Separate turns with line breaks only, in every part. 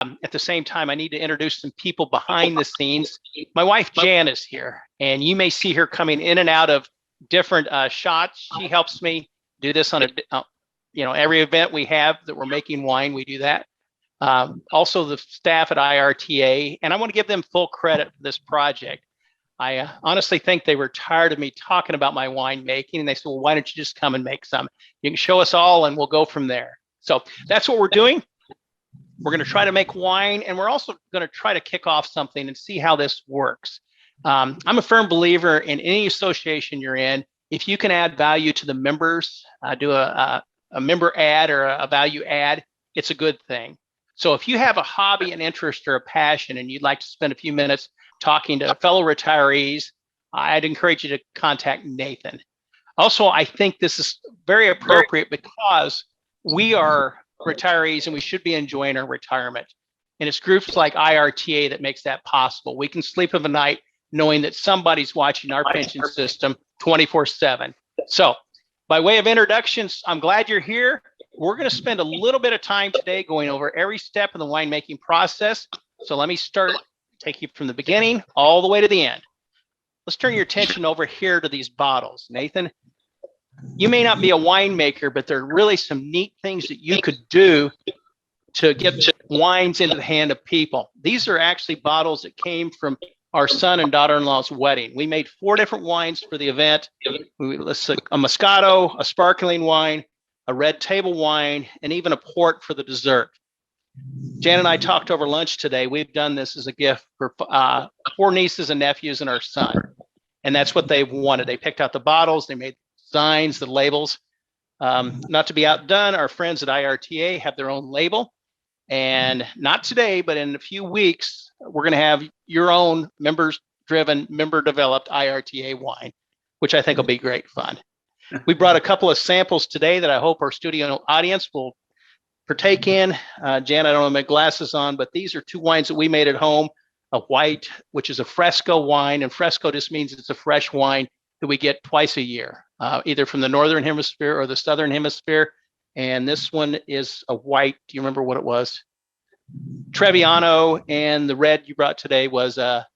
At the same time, I need to introduce some people behind the scenes. My wife, Jan, is here, and you may see her coming in and out of different shots. She helps me do this on every event we have that we're making wine, we do that. Also the staff at IRTA, and I want to give them full credit for this project. I honestly think they were tired of me talking about my wine making, and they said, well, why don't you just come and make some? You can show us all, and we'll go from there. So that's what we're doing. We're going to try to make wine, and we're also going to try to kick off something and see how this works. I'm a firm believer in any association you're in. If you can add value to the members, do a member ad or a value add, it's a good thing. So if you have a hobby, an interest, or a passion, and you'd like to spend a few minutes talking to fellow retirees, I'd encourage you to contact Nathan. Also, I think this is very appropriate because we are retirees and we should be enjoying our retirement. And it's groups like IRTA that makes that possible. We can sleep of a night knowing that somebody's watching our pension system 24/7. So by way of introductions, I'm glad you're here. We're going to spend a little bit of time today going over every step in the winemaking process. So let me take you from the beginning all the way to the end. Let's turn your attention over here to these bottles. Nathan, you may not be a winemaker, but there are really some neat things that you could do to get wines into the hand of people. These are actually bottles that came from our son and daughter-in-law's wedding. We made 4 different wines for the event. A Moscato, a sparkling wine, a red table wine, and even a port for the dessert. Jan and I talked over lunch today. We've done this as a gift for 4 nieces and nephews and our son. And that's what they've wanted. They picked out the bottles, they made signs, the labels. Not to be outdone, our friends at IRTA have their own label. And not today, but in a few weeks, we're going to have your own members-driven, member-developed IRTA wine, which I think will be great fun. We brought a couple of samples today that I hope our studio audience will partake in. Jan, I don't have my glasses on, but these are 2 wines that we made at home. A white, which is a fresco wine, and fresco just means it's a fresh wine that we get twice a year, either from the Northern Hemisphere or the Southern Hemisphere. And this one is a white. Do you remember what it was? Trebbiano, and the red you brought today was a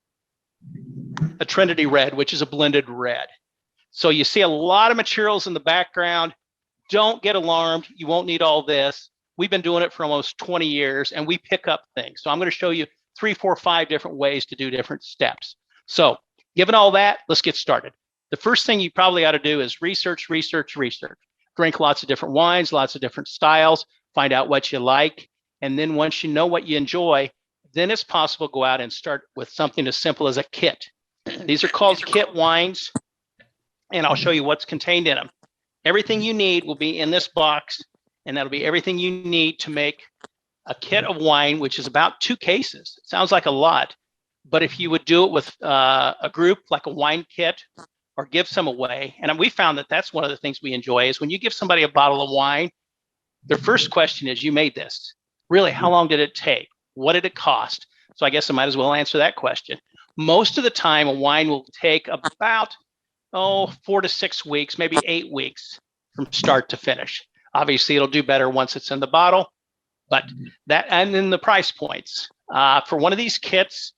Trinity Red, which is a blended red. So you see a lot of materials in the background. Don't get alarmed. You won't need all this. We've been doing it for almost 20 years, and we pick up things. So I'm going to show you 3, 4, 5 different ways to do different steps. So given all that, let's get started. The first thing you probably ought to do is research. Drink lots of different wines, lots of different styles, find out what you like. And then once you know what you enjoy, then it's possible to go out and start with something as simple as a kit. These are called kit wines, and I'll show you what's contained in them. Everything you need will be in this box, and that'll be everything you need to make a kit of wine, which is about 2 cases. It sounds like a lot, but if you would do it with a group like a wine kit or give some away, and we found that that's one of the things we enjoy is when you give somebody a bottle of wine, their first question is, you made this. Really, how long did it take? What did it cost? So I guess I might as well answer that question. Most of the time, a wine will take about 4 to 6 weeks, maybe 8 weeks from start to finish. Obviously, it'll do better once it's in the bottle, but that, and then the price points. For one of these kits,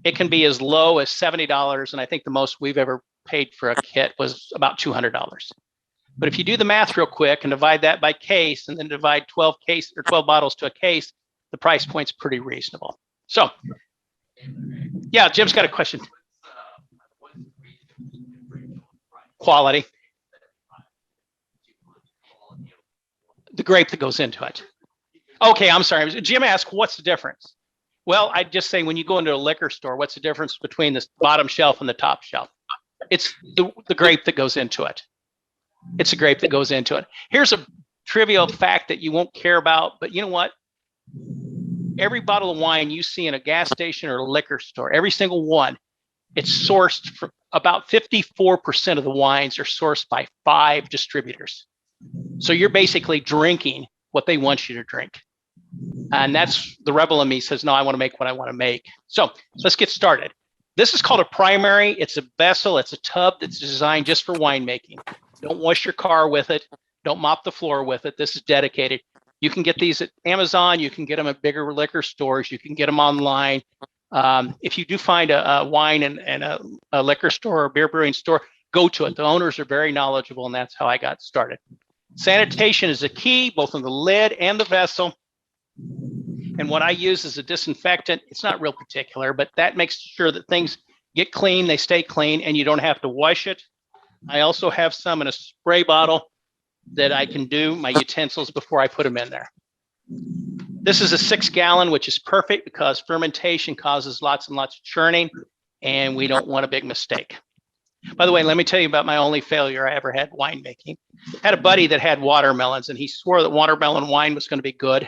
it can be as low as $70, and I think the most we've ever paid for a kit was about $200. But if you do the math real quick and divide that by case, and then divide 12 bottles to a case, the price point's pretty reasonable. So, yeah, Jim's got a question. Quality. The grape that goes into it. Okay, I'm sorry. Jim asked, what's the difference? Well, I'd just say when you go into a liquor store, what's the difference between the bottom shelf and the top shelf? It's the grape that goes into it. It's a grape that goes into it. Here's a trivial fact that you won't care about, but you know what? Every bottle of wine you see in a gas station or a liquor store, every single one, it's sourced from about 54% of the wines are sourced by 5 distributors. So you're basically drinking what they want you to drink. And that's the rebel in me says, no, I want to make what I want to make. So let's get started. This is called a primary. It's a vessel. It's a tub that's designed just for winemaking. Don't wash your car with it. Don't mop the floor with it. This is dedicated. You can get these at Amazon. You can get them at bigger liquor stores. You can get them online. If you do find a wine and a liquor store or beer brewing store, go to it. The owners are very knowledgeable, and that's how I got started. Sanitation is a key, both on the lid and the vessel. And what I use is a disinfectant. It's not real particular, but that makes sure that things get clean, they stay clean, and you don't have to wash it. I also have some in a spray bottle that I can do my utensils before I put them in there. This is a 6-gallon, which is perfect because fermentation causes lots and lots of churning, and we don't want a big mistake. By the way, let me tell you about my only failure I ever had winemaking. I had a buddy that had watermelons, and he swore that watermelon wine was going to be good.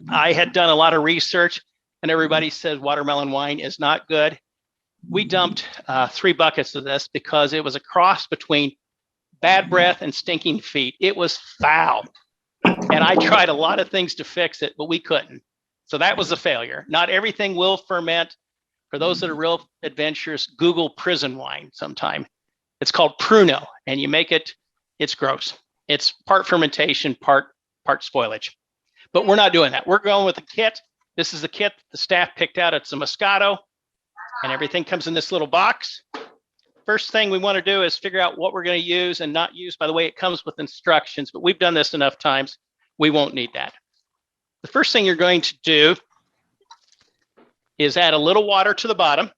I had done a lot of research, and everybody said watermelon wine is not good. We dumped 3 buckets of this because it was a cross between bad breath and stinking feet. It was foul. And I tried a lot of things to fix it, but we couldn't. So that was a failure. Not everything will ferment. For those that are real adventurous, Google prison wine sometime. It's called Pruno, and you make it, it's gross. It's part fermentation, part spoilage. But we're not doing that. We're going with a kit. This is the kit the staff picked out. It's a Moscato, and everything comes in this little box. First thing we want to do is figure out what we're going to use and not use. By the way, it comes with instructions, but we've done this enough times. We won't need that. The first thing you're going to do is add a little water to the bottom.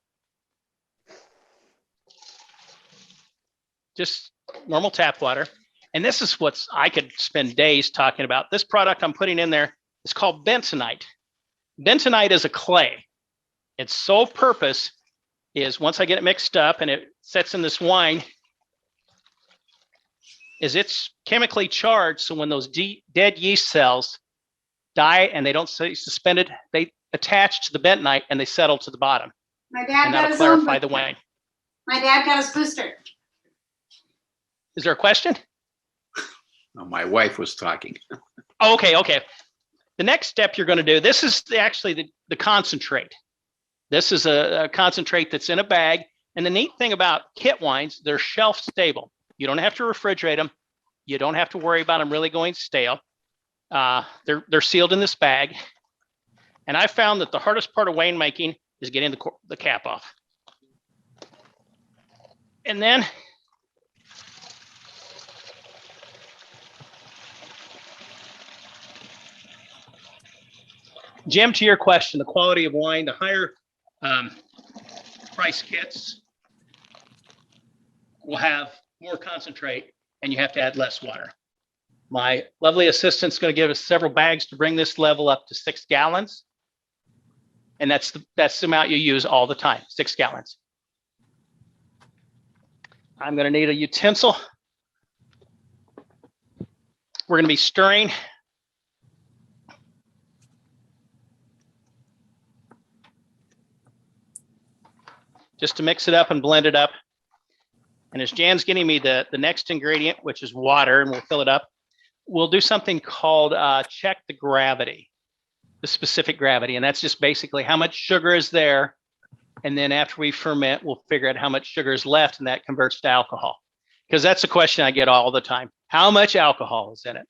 Just normal tap water. And this is what's, I could spend days talking about. This product I'm putting in there is called bentonite. Bentonite is a clay. Its sole purpose is, once I get it mixed up and it sets in this wine, is it's chemically charged. So when those dead yeast cells die and they don't stay suspended, they attach to the bentonite and they settle to the bottom.
My dad
and
got
that'll
his
clarify
own
the wine.
My dad got his booster.
Is there a question?
Oh, my wife was talking.
Okay. The next step you're going to do, this is actually the concentrate. This is a concentrate that's in a bag. And the neat thing about kit wines, they're shelf stable. You don't have to refrigerate them. You don't have to worry about them really going stale. They're sealed in this bag. And I found that the hardest part of winemaking is getting the cap off. And then Jim, to your question, the quality of wine, the higher price kits will have more concentrate and you have to add less water. My lovely assistant's going to give us several bags to bring this level up to 6 gallons. And that's the amount you use all the time, 6 gallons. I'm going to need a utensil. We're going to be stirring. Just to mix it up and blend it up. And as Jan's getting me the next ingredient, which is water, and we'll fill it up, we'll do something called check the gravity, the specific gravity. And that's just basically how much sugar is there. And then after we ferment, we'll figure out how much sugar is left, and that converts to alcohol. Because that's a question I get all the time. How much alcohol is in it?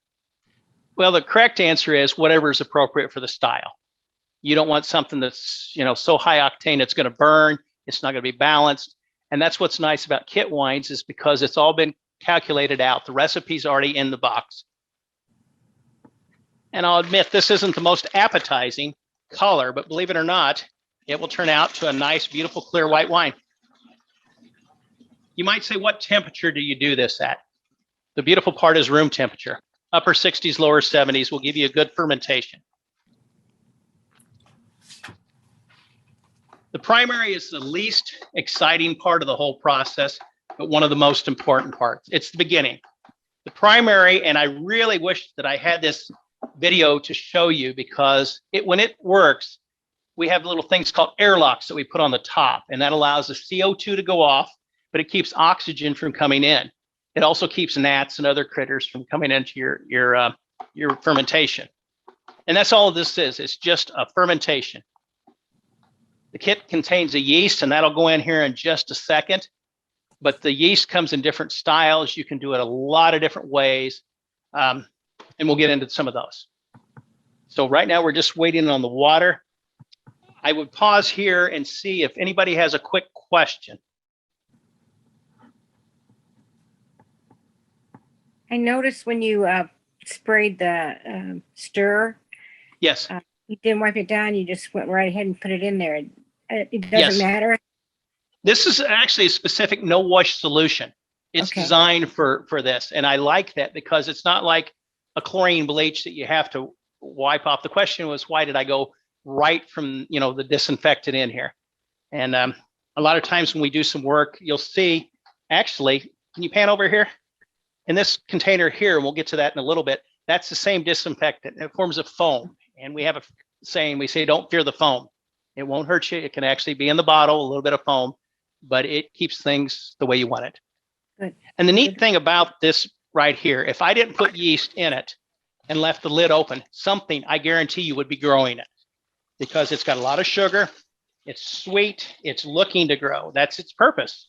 Well, the correct answer is whatever is appropriate for the style. You don't want something that's, so high octane it's going to burn. It's not going to be balanced. And that's what's nice about kit wines, is because it's all been calculated out. The recipe's already in the box. And I'll admit, this isn't the most appetizing color, but believe it or not, it will turn out to a nice, beautiful, clear white wine. You might say, what temperature do you do this at? The beautiful part is room temperature. Upper 60s, lower 70s will give you a good fermentation. The primary is the least exciting part of the whole process, but one of the most important parts. It's the beginning. The primary, and I really wish that I had this video to show you, because when it works, we have little things called airlocks that we put on the top, and that allows the CO2 to go off, but it keeps oxygen from coming in. It also keeps gnats and other critters from coming into your fermentation. And that's all this is. It's just a fermentation. The kit contains a yeast, and that'll go in here in just a second. But the yeast comes in different styles. You can do it a lot of different ways. and we'll get into some of those. So right now we're just waiting on the water. I would pause here and see if anybody has a quick question.
I noticed when you sprayed the stir,
Yes.
you didn't wipe it down. You just went right ahead and put it in there. It doesn't
Yes.
matter.
This is actually a specific no wash solution. It's
Okay.
designed for this. And I like that because it's not like a chlorine bleach that you have to wipe off. The question was, why did I go right from, the disinfectant in here? And a lot of times when we do some work, you'll see, actually, can you pan over here? In this container here, and we'll get to that in a little bit, that's the same disinfectant. It forms a foam. And we have a saying, we say, don't fear the foam. It won't hurt you. It can actually be in the bottle, a little bit of foam, but it keeps things the way you want it.
Good.
And the neat thing about this right here, if I didn't put yeast in it and left the lid open, something I guarantee you would be growing it, because it's got a lot of sugar. It's sweet. It's looking to grow. That's its purpose.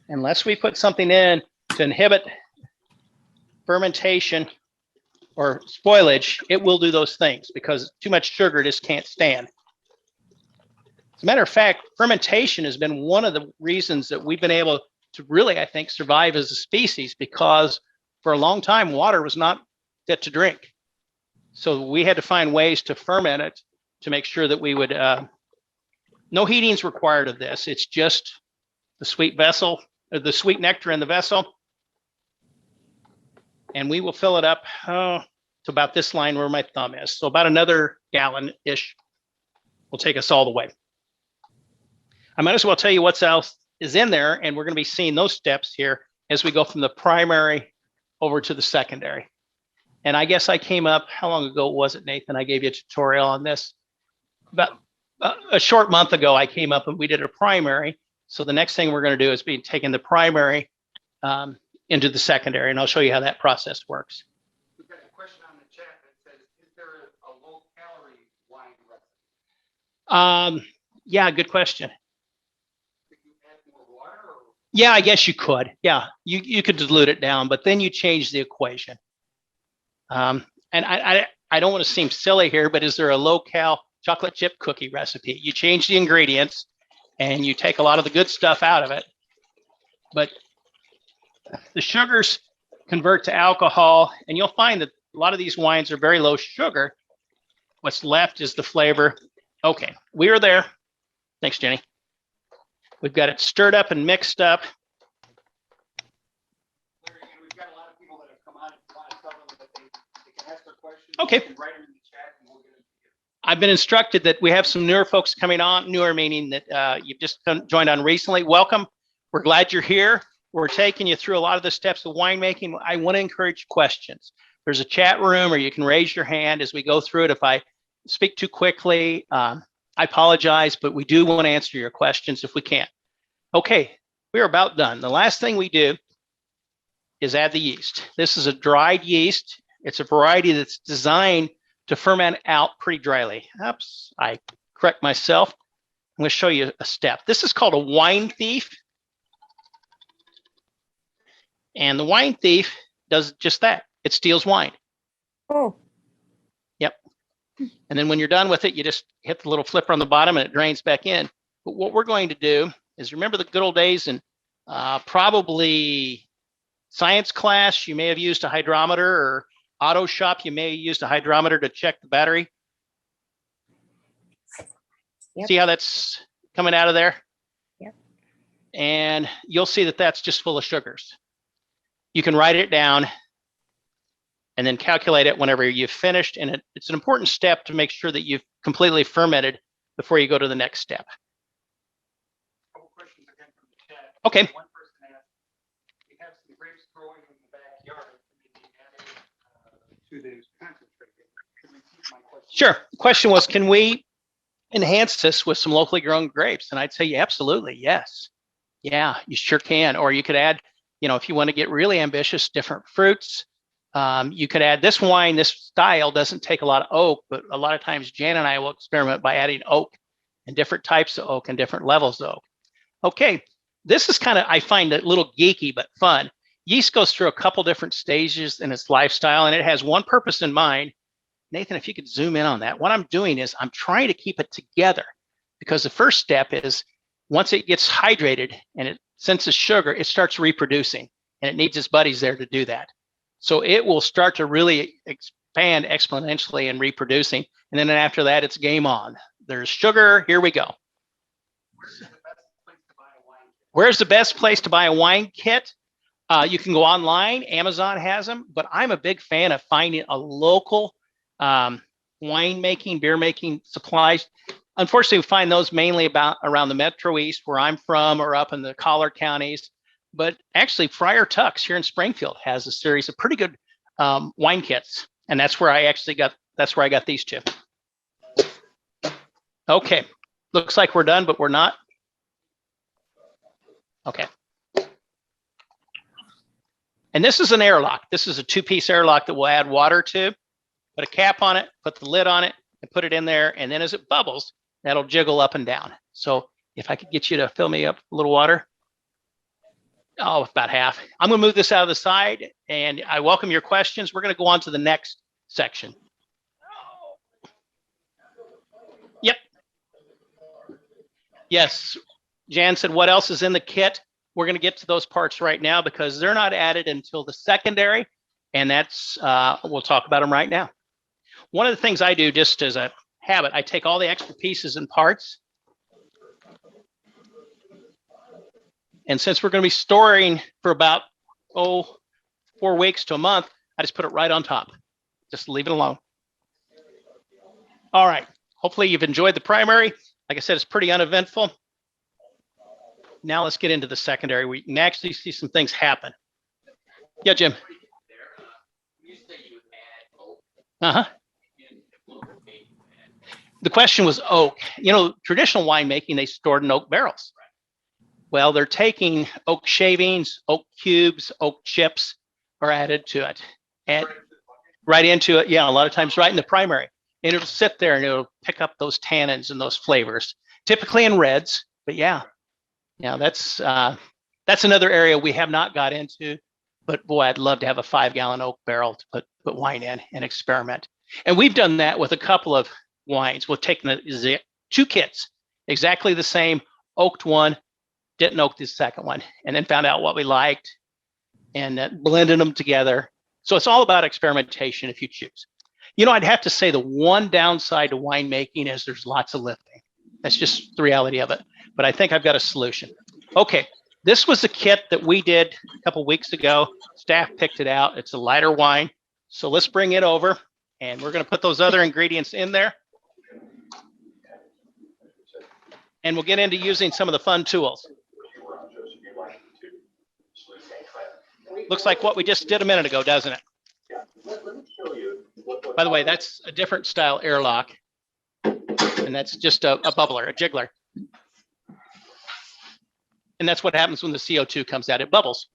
Unless we put something in to inhibit fermentation or spoilage, it will do those things because too much sugar just can't stand. As a matter of fact, fermentation has been one of the reasons that we've been able to really, I think, survive as a species, because for a long time, water was not fit to drink. So we had to find ways to ferment it to make sure that we would, no heating is required of this. It's just the sweet vessel, or the sweet nectar in the vessel. And we will fill it up to about this line where my thumb is. So about another gallon-ish will take us all the way. I might as well tell you what else is in there, and we're going to be seeing those steps here as we go from the primary over to the secondary. And I guess I came up, how long ago was it, Nathan? I gave you a tutorial on this. About a short month ago, I came up and we did a primary. So the next thing we're going to do is be taking the primary into the secondary, and I'll show you how that process works.
We've got a question on the chat that says, is there a low-calorie wine recipe?
Yeah, good question.
Could you add more water? Or?
Yeah, I guess you could. Yeah, you could dilute it down, but then you change the equation. And I don't want to seem silly here, but is there a low-cal chocolate chip cookie recipe? You change the ingredients and you take a lot of the good stuff out of it, but the sugars convert to alcohol, and you'll find that a lot of these wines are very low sugar. What's left is the flavor. Okay, we are there. Thanks, Jenny. We've got it stirred up and mixed up.
Larry, and we've got a lot of people that have come on and want to tell them that they can ask their questions.
Okay.
You can write them in the chat and we'll get them.
I've been instructed that we have some newer folks coming on, newer meaning that you've just joined on recently. Welcome. We're glad you're here. We're taking you through a lot of the steps of winemaking. I want to encourage questions. There's a chat room, or you can raise your hand as we go through it. If I speak too quickly, I apologize, but we do want to answer your questions if we can. Okay, we're about done. The last thing we do is add the yeast. This is a dried yeast. It's a variety that's designed to ferment out pretty dryly. Oops, I correct myself. I'm going to show you a step. This is called a wine thief. And the wine thief does just that. It steals wine.
Oh,
Yep. And then when you're done with it, you just hit the little flipper on the bottom and it drains back in. But what we're going to do is, remember the good old days in probably science class, you may have used a hydrometer, or auto shop, you may have used a hydrometer to check the battery.
Yep.
See how that's coming out of there?
Yep.
And you'll see that that's just full of sugars. You can write it down and then calculate it whenever you've finished. And it's an important step to make sure that you've completely fermented before you go to the next step.
A couple questions again from the chat.
Okay.
One person asked, we have some grapes growing in the backyard. Can we add to the concentrate? Can we keep my question?
Sure. The question was, can we enhance this with some locally grown grapes? And I'd say, yeah, absolutely, yes. Yeah, you sure can. Or you could add, if you want to get really ambitious, different fruits. You could add this wine. This style doesn't take a lot of oak, but a lot of times Jan and I will experiment by adding oak and different types of oak and different levels of oak. Okay, this is kind of, I find it a little geeky, but fun. yeast goes through a couple different stages in its lifestyle, and it has one purpose in mind. Nathan, if you could zoom in on that. What I'm doing is I'm trying to keep it together, because the first step is once it gets hydrated and it senses sugar, it starts reproducing, and it needs its buddies there to do that. So it will start to really expand exponentially and reproducing. And then after that, it's game on. There's sugar. Here we go. Where's the best place to buy a wine kit? You can go online. Amazon has them, but I'm a big fan of finding a local winemaking, beer making supplies. Unfortunately, we find those mainly around the Metro East, where I'm from, or up in the collar counties. But actually, Friar Tuck's here in Springfield has a series of pretty good wine kits, and that's where I got these two. Okay, looks like we're done, but we're not. Okay. And this is an airlock. This is a two-piece airlock that we'll add water to. Put a cap on it, put the lid on it, and put it in there. And then as it bubbles, that'll jiggle up and down. So if I could get you to fill me up a little water. Oh, about half. I'm going to move this out of the side, and I welcome your questions. We're going to go on to the next section. Yep. Yes. Jan said, what else is in the kit? We're going to get to those parts right now because they're not added until the secondary, and that's, we'll talk about them right now. One of the things I do just as a habit, I take all the extra pieces and parts. And since we're going to be storing for about, 4 weeks to a month, I just put it right on top. Just leave it alone. All right. Hopefully you've enjoyed the primary. Like I said, it's pretty uneventful. Now let's get into the secondary. We can actually see some things happen. Yeah, Jim. Uh-huh. The question was oak. You know, traditional winemaking, they stored in oak barrels. Well, they're taking oak shavings, oak cubes, oak chips are added to it. And right into it. Yeah, a lot of times right in the primary. And it'll sit there and it'll pick up those tannins and those flavors, typically in reds, but yeah. Yeah, that's another area we have not got into, but boy, I'd love to have a 5-gallon oak barrel to put wine in and experiment. And we've done that with a couple of wines. We've taken the 2 kits, exactly the same, oaked one, didn't oak the second one, and then found out what we liked and blended them together. So it's all about experimentation if you choose. You know, I'd have to say the one downside to winemaking is there's lots of lifting. That's just the reality of it. But I think I've got a solution. Okay, this was the kit that we did a couple weeks ago. Staff picked it out. It's a lighter wine. So let's bring it over, and we're going to put those other ingredients in there. And we'll get into using some of the fun tools. Looks like what we just did a minute ago, doesn't it? By the way, that's a different style airlock. And that's just a bubbler, a jiggler. And that's what happens when the CO2 comes out, it bubbles.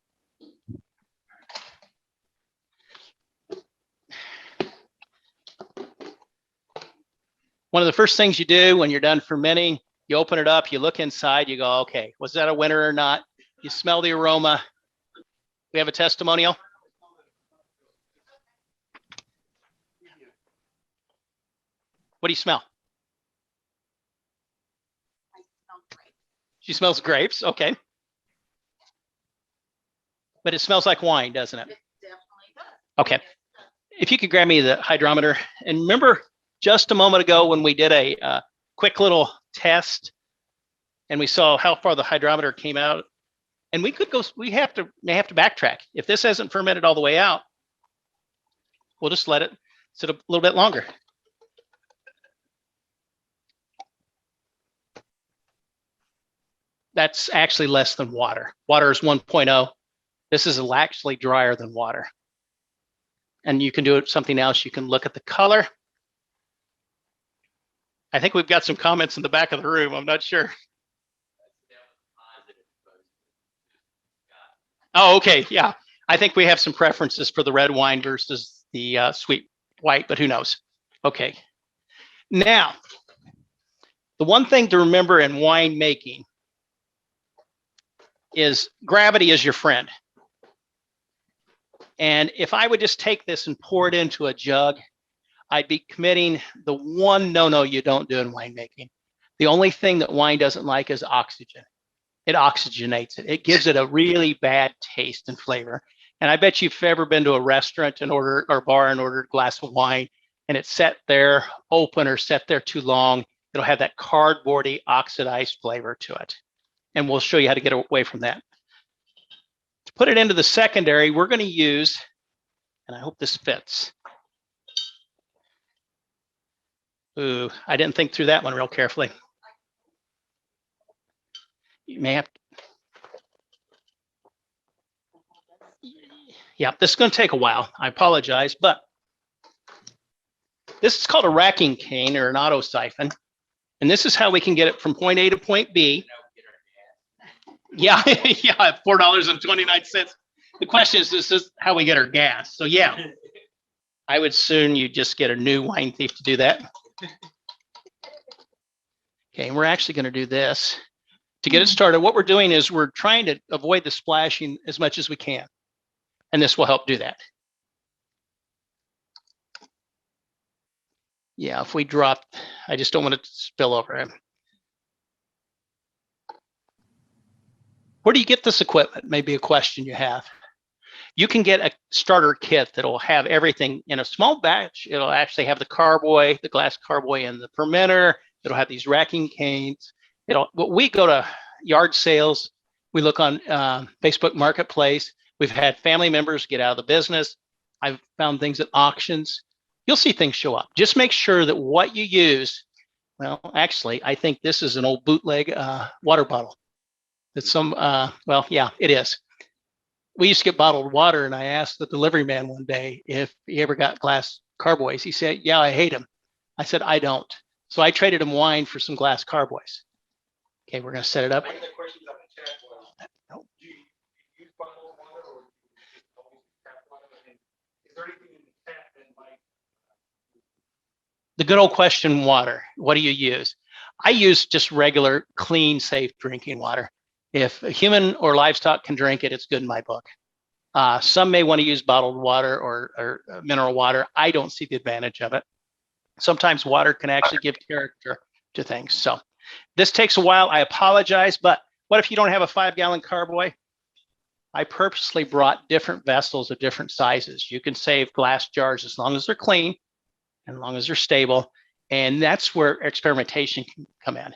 One of the first things you do when you're done fermenting, you open it up, you look inside, you go, okay, was that a winner or not? You smell the aroma. We have a testimonial. What do you smell? She smells grapes, okay. But it smells like wine, doesn't it? It definitely does. Okay. If you could grab me the hydrometer. And remember just a moment ago when we did a quick little test and we saw how far the hydrometer came out. And we could go, may have to backtrack. If this hasn't fermented all the way out, we'll just let it sit a little bit longer. That's actually less than water. Water is 1.0. This is actually drier than water. And you can do something else. You can look at the color. I think we've got some comments in the back of the room. I'm not sure. Oh, okay. Yeah. I think we have some preferences for the red wine versus the sweet white, but who knows? Okay. Now, the one thing to remember in wine making is gravity is your friend. And if I would just take this and pour it into a jug, I'd be committing the one no you don't do in winemaking. The only thing that wine doesn't like is oxygen. It oxygenates it. It gives it a really bad taste and flavor. And I bet you've ever been to a restaurant and ordered or bar and ordered a glass of wine, and it's set there open or set there too long. It'll have that cardboardy oxidized flavor to it. And we'll show you how to get away from that. To put it into the secondary, we're going to use, and I hope this fits. Ooh, I didn't think through that one real carefully. You may have. Yeah, this is going to take a while. I apologize, but this is called a racking cane or an auto siphon. And this is how we can get it from point A to point B. Yeah, yeah, $4.29. The question is, this is how we get our gas. So yeah, I would soon you just get a new wine thief to do that. Okay, and we're actually going to do this. To get it started, what we're doing is we're trying to avoid the splashing as much as we can. And this will help do that. Yeah, if we drop, I just don't want it to spill over. Where do you get this equipment? Maybe a question you have. You can get a starter kit that'll have everything in a small batch. It'll actually have the carboy, the glass carboy, and the fermenter. It'll have these racking canes. We go to yard sales. We look on Facebook Marketplace. We've had family members get out of the business. I've found things at auctions. You'll see things show up. Just make sure that what you use, well, actually, I think this is an old bootleg water bottle. It's well, yeah, it is. We used to get bottled water, and I asked the delivery man one day if he ever got glass carboys. He said, yeah, I hate them. I said, I don't. So I traded him wine for some glass carboys. Okay, we're going to set it up.
One of the questions on the chat was,
No.
do you use bottled water or do you just always use tap water? And is there anything in the tap that might?
The good old question, water. What do you use? I use just regular, clean, safe drinking water. If a human or livestock can drink it, it's good in my book. Some may want to use bottled water or mineral water. I don't see the advantage of it. Sometimes water can actually give character to things. So this takes a while. I apologize, but what if you don't have a 5-gallon carboy? I purposely brought different vessels of different sizes. You can save glass jars as long as they're clean and as long as they're stable. And that's where experimentation can come in.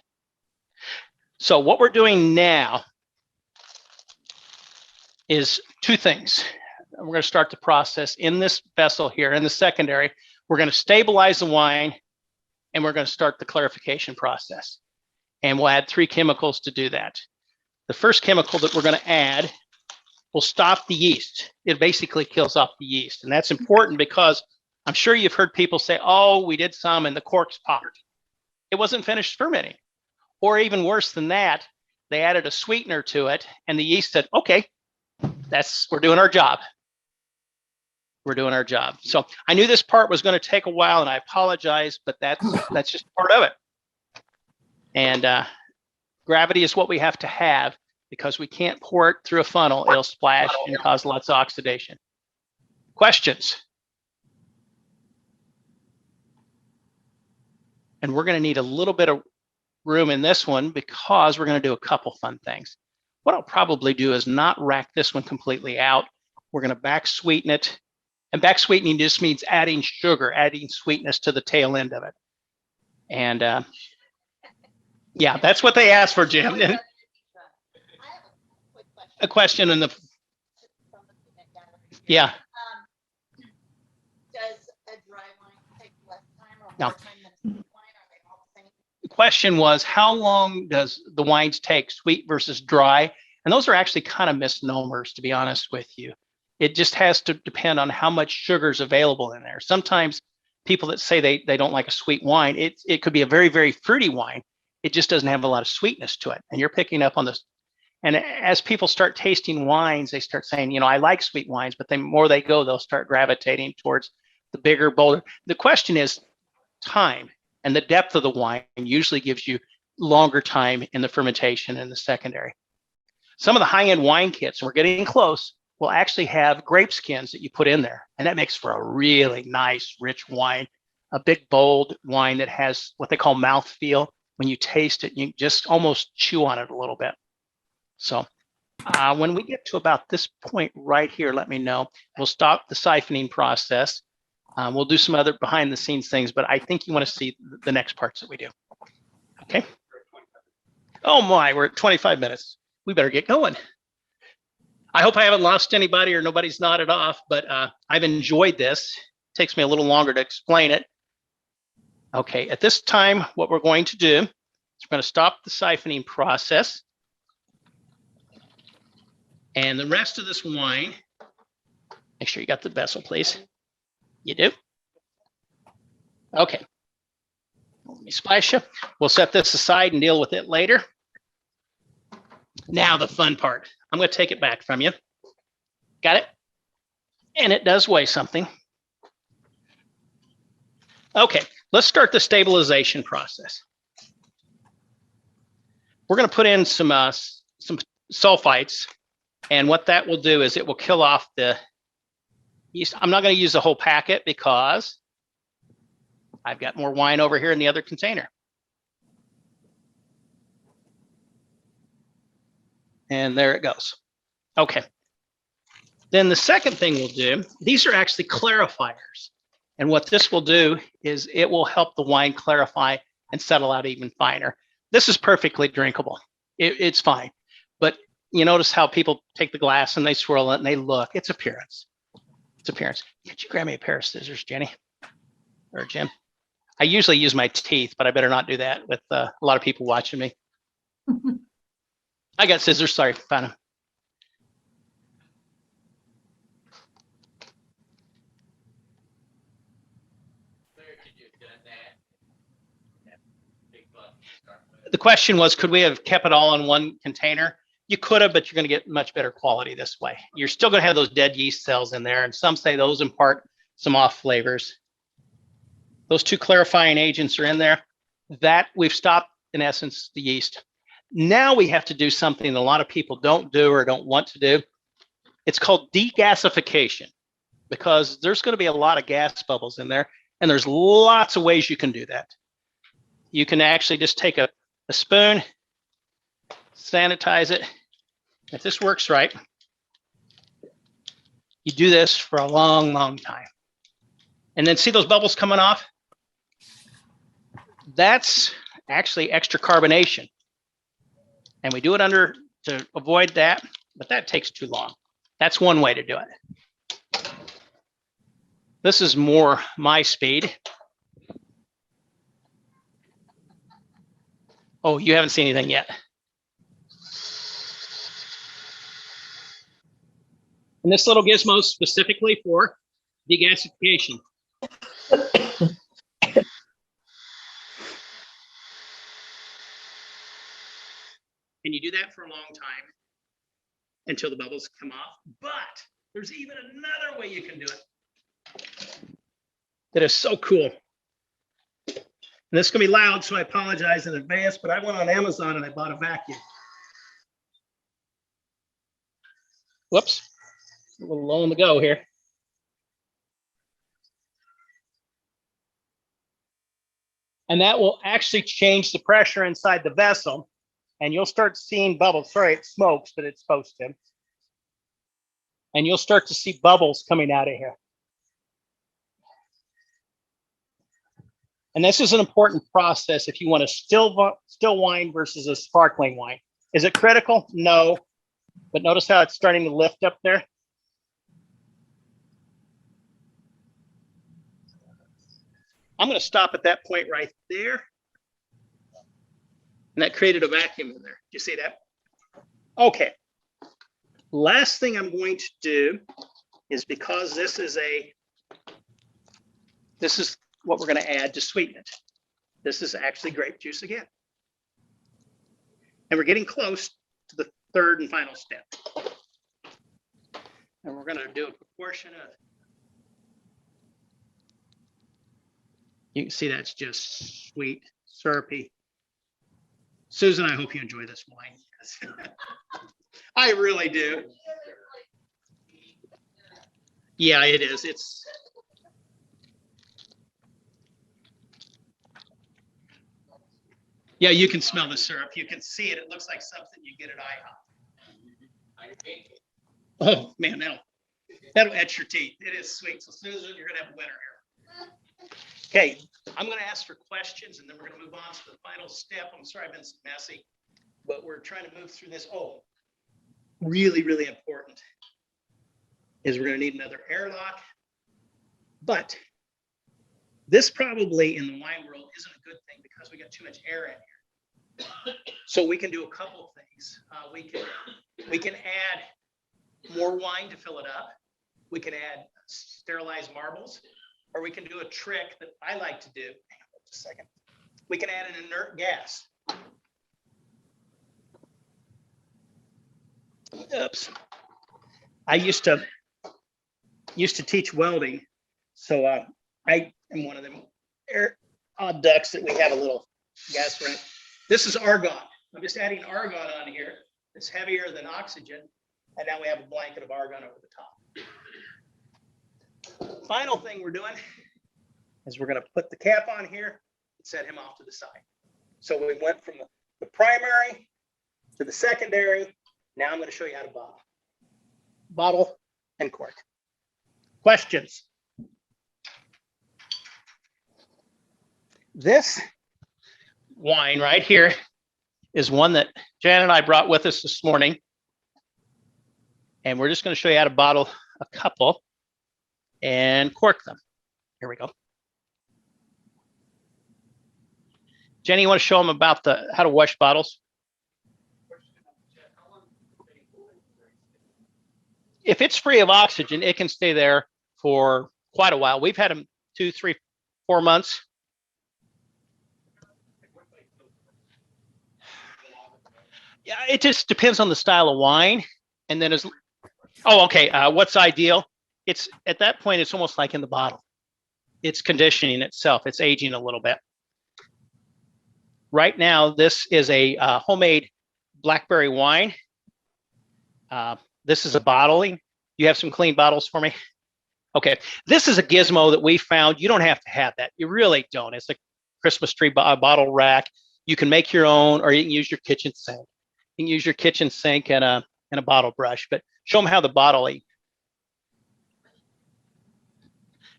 So what we're doing now is two things. We're going to start the process in this vessel here in the secondary. We're going to stabilize the wine, and we're going to start the clarification process. And we'll add 3 chemicals to do that. The first chemical that we're going to add will stop the yeast. It basically kills off the yeast. And that's important because I'm sure you've heard people say, oh, we did some and the corks popped. It wasn't finished fermenting. Or even worse than that, they added a sweetener to it and the yeast said, okay, we're doing our job. We're doing our job. So I knew this part was going to take a while and I apologize, but that's just part of it. And gravity is what we have to have because we can't pour it through a funnel. It'll splash and cause lots of oxidation. Questions? And we're going to need a little bit of room in this one because we're going to do a couple fun things. What I'll probably do is not rack this one completely out. We're going to back sweeten it. And back sweetening just means adding sugar, adding sweetness to the tail end of it. And yeah, that's what they asked for, Jim. A question in the, yeah.
Does a dry wine take less time or
No.
more time than a sweet wine? Are they all the same?
The question was, how long does the wines take, sweet versus dry? And those are actually kind of misnomers, to be honest with you. It just has to depend on how much sugar is available in there. Sometimes people that say they don't like a sweet wine, it could be a very, very fruity wine. It just doesn't have a lot of sweetness to it. And you're picking up on this. And as people start tasting wines, they start saying, you know, I like sweet wines, but the more they go, they'll start gravitating towards the bigger, bolder. The question is time, and the depth of the wine usually gives you longer time in the fermentation and the secondary. Some of the high-end wine kits, and we're getting close, will actually have grape skins that you put in there. And that makes for a really nice, rich wine, a big, bold wine that has what they call mouthfeel. When you taste it, you just almost chew on it a little bit. So when we get to about this point right here, let me know. We'll stop the siphoning process. We'll do some other behind the scenes things, but I think you want to see the next parts that we do. Okay. Oh my, we're at 25 minutes. We better get going. I hope I haven't lost anybody or nobody's nodded off, but I've enjoyed this. It takes me a little longer to explain it. Okay, at this time, what we're going to do is we're going to stop the siphoning process. And the rest of this wine, make sure you got the vessel, please. You do? Okay. Let me splash you. We'll set this aside and deal with it later. Now the fun part. I'm going to take it back from you. Got it? And it does weigh something. Okay, let's start the stabilization process. We're going to put in some sulfites, and what that will do is it will kill off the yeast. I'm not going to use the whole packet because I've got more wine over here in the other container. And there it goes. Okay. Then the second thing we'll do, these are actually clarifiers. And what this will do is it will help the wine clarify and settle out even finer. This is perfectly drinkable. It's fine. But you notice how people take the glass and they swirl it and they look. It's appearance. It's appearance. Could you grab me a pair of scissors, Jenny? Or Jim? I usually use my teeth, but I better not do that with a lot of people watching me. I got scissors. Sorry, found them. The question was, could we have kept it all in one container? You could have, but you're going to get much better quality this way. You're still going to have those dead yeast cells in there, and some say those impart some off flavors. Those two clarifying agents are in there. That we've stopped, in essence, the yeast. Now we have to do something that a lot of people don't do or don't want to do. It's called degassification, because there's going to be a lot of gas bubbles in there, and there's lots of ways you can do that. You can actually just take a spoon, sanitize it. If this works right, you do this for a long, long time. And then see those bubbles coming off? That's actually extra carbonation. And we do it under to avoid that, but that takes too long. That's one way to do it. This is more my speed. Oh, you haven't seen anything yet. And this little gizmo is specifically for degassification. And you do that for a long time until the bubbles come off. But there's even another way you can do it that is so cool. And this is going to be loud, so I apologize in advance, but I went on Amazon and I bought a vacuum. Whoops, a little low on the go here. And that will actually change the pressure inside the vessel, and you'll start seeing bubbles. Sorry, it smokes, but it's supposed to. And you'll start to see bubbles coming out of here. And this is an important process if you want a still wine versus a sparkling wine. Is it critical? No. But notice how it's starting to lift up there. I'm going to stop at that point right there. And that created a vacuum in there. Do you see that? Okay. Last thing I'm going to do is, because this is what we're going to add to sweeten it. This is actually grape juice again. And we're getting close to the third and final step. And we're going to do a proportion of, you can see that's just sweet, syrupy. Susan, I hope you enjoy this wine. I really do. Yeah, it is. It's. Yeah, you can smell the syrup. You can see it. It looks like something you get at IHOP. Oh man, that'll etch your teeth. It is sweet. So Susan, you're gonna have a winner here. Okay, I'm gonna ask for questions and then we're gonna move on to the final step. I'm sorry I've been so messy, but we're trying to move through this. Oh, really, really important is we're gonna need another airlock. But this probably in the wine world isn't a good thing because we got too much air in here. So we can do a couple of things. We can add more wine to fill it up. We can add sterilized marbles, or we can do a trick that I like to do. Hang on just a second. We can add an inert gas. Oops. I used to teach welding, so I am one of them odd ducks that we have a little gas rent. This is argon. I'm just adding argon on here. It's heavier than oxygen, and now we have a blanket of argon over the top. Final thing we're doing is we're going to put the cap on here and set him off to the side. So we went from the primary to the secondary. Now I'm going to show you how to bottle and cork. Questions? This wine right here is one that Jan and I brought with us this morning. And we're just going to show you how to bottle a couple and cork them. Here we go. Jenny, you want to show them about how to wash bottles? If it's free of oxygen, it can stay there for quite a while. We've had them 2, 3, 4 months. Yeah, it just depends on the style of wine. And then what's ideal? It's at that point, it's almost like in the bottle. It's conditioning itself. It's aging a little bit. Right now, this is a homemade blackberry wine. This is a bottling. You have some clean bottles for me? Okay. This is a gizmo that we found. You don't have to have that. You really don't. It's a Christmas tree bottle rack. You can make your own, or you can use your kitchen sink. You can use your kitchen sink and a bottle brush, but show them how the bottling.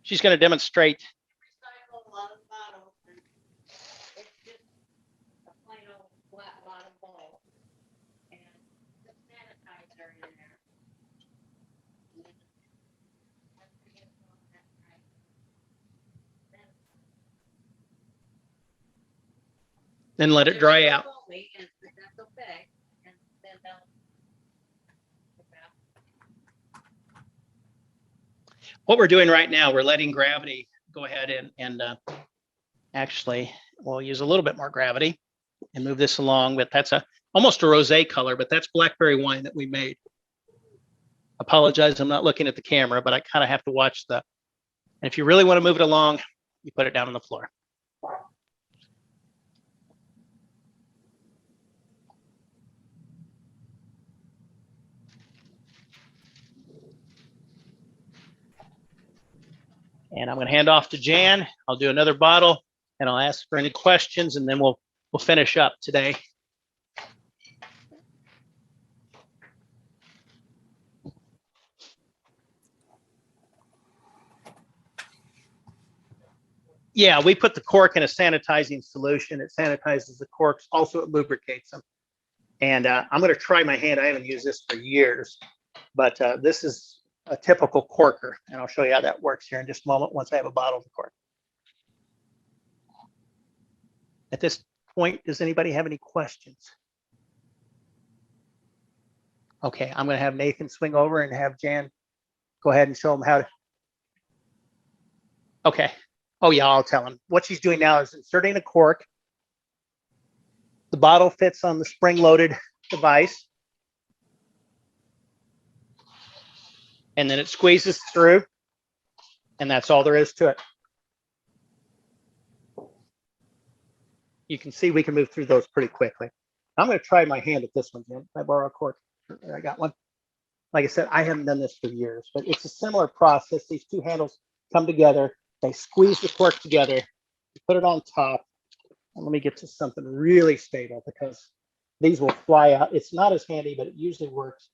She's going to demonstrate.
Recycle a lot of bottles. And it's just a plain old flat bottom bowl. And the sanitizer in there. And then once we get all that right, then
Then let it dry out.
and that's okay. And then they'll.
What we're doing right now, we're letting gravity go ahead and actually, we'll use a little bit more gravity and move this along. But that's almost a rosé color, but that's blackberry wine that we made. Apologize, I'm not looking at the camera, but I kind of have to watch and if you really want to move it along, you put it down on the floor. And I'm going to hand off to Jan. I'll do another bottle and I'll ask for any questions and then we'll finish up today. Yeah, we put the cork in a sanitizing solution. It sanitizes the corks. Also, it lubricates them. And I'm going to try my hand. I haven't used this for years, but this is a typical corker. And I'll show you how that works here in just a moment once I have a bottle of the cork. At this point, does anybody have any questions? Okay, I'm going to have Nathan swing over and have Jan go ahead and show them how to. Okay. Oh, yeah, I'll tell him. What she's doing now is inserting a cork. The bottle fits on the spring-loaded device. And then it squeezes through. And that's all there is to it. You can see we can move through those pretty quickly. I'm going to try my hand at this one, Jim. Can I borrow a cork? I got one.
like I said, I haven't done this for years, but it's a similar process. These two handles come together, they squeeze the cork together, you put it on top. And let me get to something really stable because these will fly out. It's not as handy, but it usually works.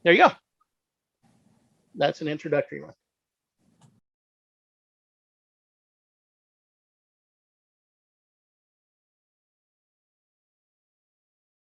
There you go.
That's an introductory one.